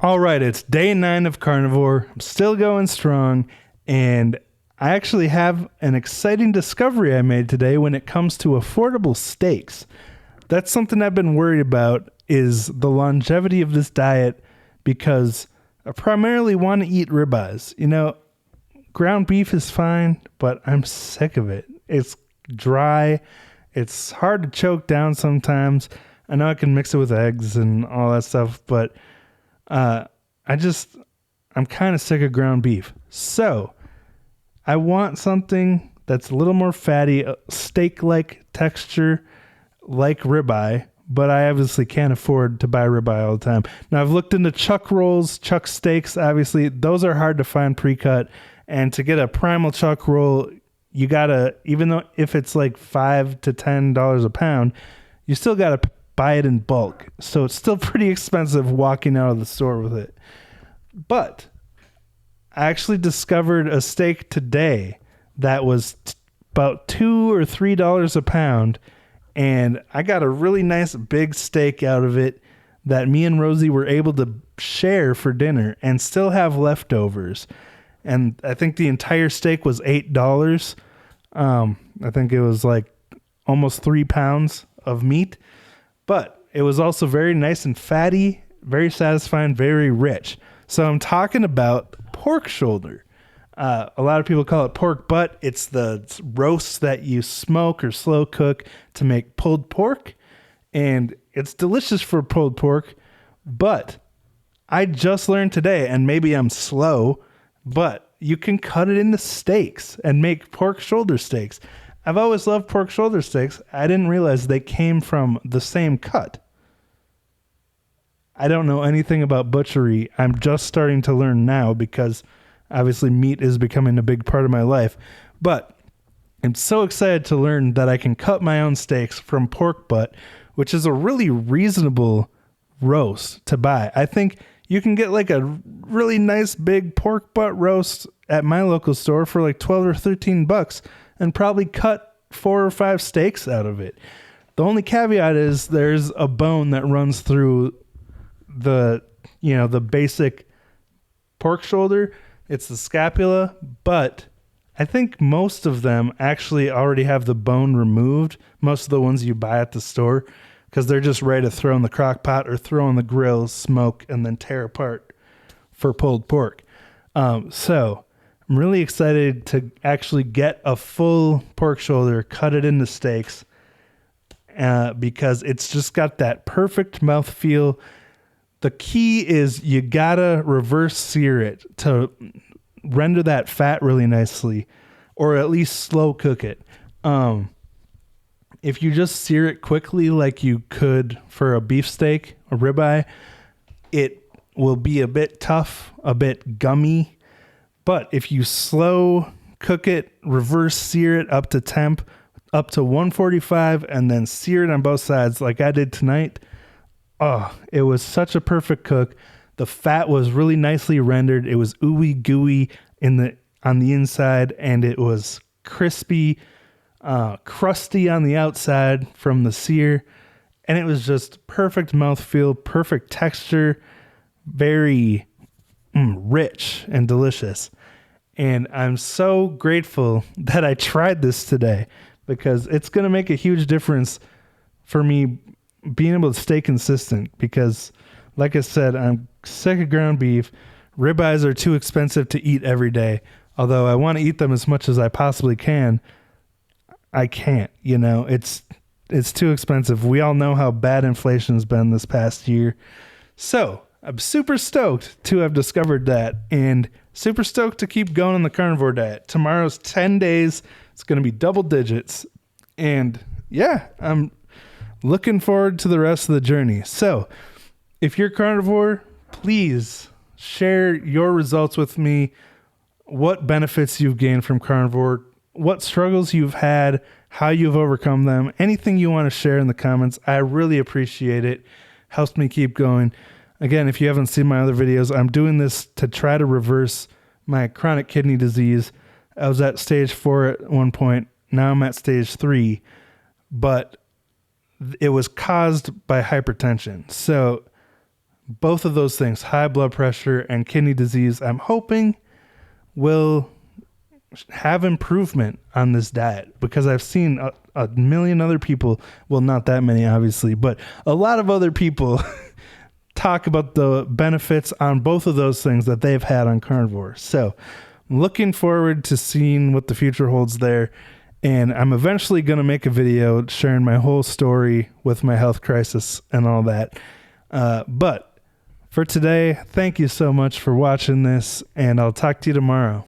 All right, it's day 9 of Carnivore. I'm still going strong, and I actually have an exciting discovery I made today when it comes to affordable steaks. That's something I've been worried about, is the longevity of this diet, because I primarily want to eat ribeyes. You know, ground beef is fine, but I'm sick of it. It's dry. It's hard to choke down sometimes. I know I can mix it with eggs and all that stuff, but I'm kind of sick of ground beef. So I want something that's a little more fatty, steak-like texture, like ribeye, but I obviously can't afford to buy ribeye all the time. Now I've looked into chuck rolls, chuck steaks. Obviously those are hard to find pre-cut, and to get a primal chuck roll, you gotta, even though if it's like $5 to $10 a pound, you still gotta buy it in bulk. So it's still pretty expensive walking out of the store with it. But I actually discovered a steak today that was about $2 or $3 a pound, and I got a really nice big steak out of it that me and Rosie were able to share for dinner and still have leftovers. And I think the entire steak was $8. I think it was like almost 3 pounds of meat, but it was also very nice and fatty, very satisfying, very rich. So I'm talking about pork shoulder. A lot of people call it pork butt. It's the roast that you smoke or slow cook to make pulled pork. And it's delicious for pulled pork. But I just learned today, and maybe I'm slow, but you can cut it into steaks and make pork shoulder steaks. I've always loved pork shoulder steaks. I didn't realize they came from the same cut. I don't know anything about butchery. I'm just starting to learn now because obviously meat is becoming a big part of my life. But I'm so excited to learn that I can cut my own steaks from pork butt, which is a really reasonable roast to buy. I think you can get like a really nice big pork butt roast at my local store for like 12 or 13 bucks and probably cut 4 or 5 steaks out of it. The only caveat is there's a bone that runs through the basic pork shoulder. It's the scapula, but I think most of them actually already have the bone removed. Most of the ones you buy at the store, because they're just ready to throw in the crock pot or throw on the grill, smoke, and then tear apart for pulled pork. So I'm really excited to actually get a full pork shoulder, cut it into steaks, because it's just got that perfect mouthfeel. The key is you gotta reverse sear it to render that fat really nicely, or at least slow cook it. If you just sear it quickly like you could for a beefsteak, a ribeye, it will be a bit tough, a bit gummy. But if you slow cook it, reverse sear it up to temp, up to 145, and then sear it on both sides like I did tonight, oh, it was such a perfect cook. The fat was really nicely rendered. It was ooey gooey on the inside, and it was crispy, crusty on the outside from the sear. And it was just perfect mouthfeel, perfect texture, very rich and delicious. And I'm so grateful that I tried this today, because it's going to make a huge difference for me being able to stay consistent, because like I said, I'm sick of ground beef. Ribeyes are too expensive to eat every day. Although I want to eat them as much as I possibly can, I can't, it's too expensive. We all know how bad inflation's been this past year. So I'm super stoked to have discovered that, and super stoked to keep going on the carnivore diet. Tomorrow's 10 days. It's going to be double digits. And yeah, I'm looking forward to the rest of the journey. So if you're carnivore, please share your results with me. What benefits you've gained from carnivore, what struggles you've had, how you've overcome them, anything you want to share in the comments. I really appreciate it. Helps me keep going. Again, if you haven't seen my other videos, I'm doing this to try to reverse my chronic kidney disease. I was at stage 4 at one point. Now I'm at stage 3, but it was caused by hypertension. So both of those things, high blood pressure and kidney disease, I'm hoping will have improvement on this diet, because I've seen a million other people, well, not that many obviously, but a lot of other people talk about the benefits on both of those things that they've had on carnivore. So I'm looking forward to seeing what the future holds there. And I'm eventually going to make a video sharing my whole story with my health crisis and all that. But for today, thank you so much for watching this, and I'll talk to you tomorrow.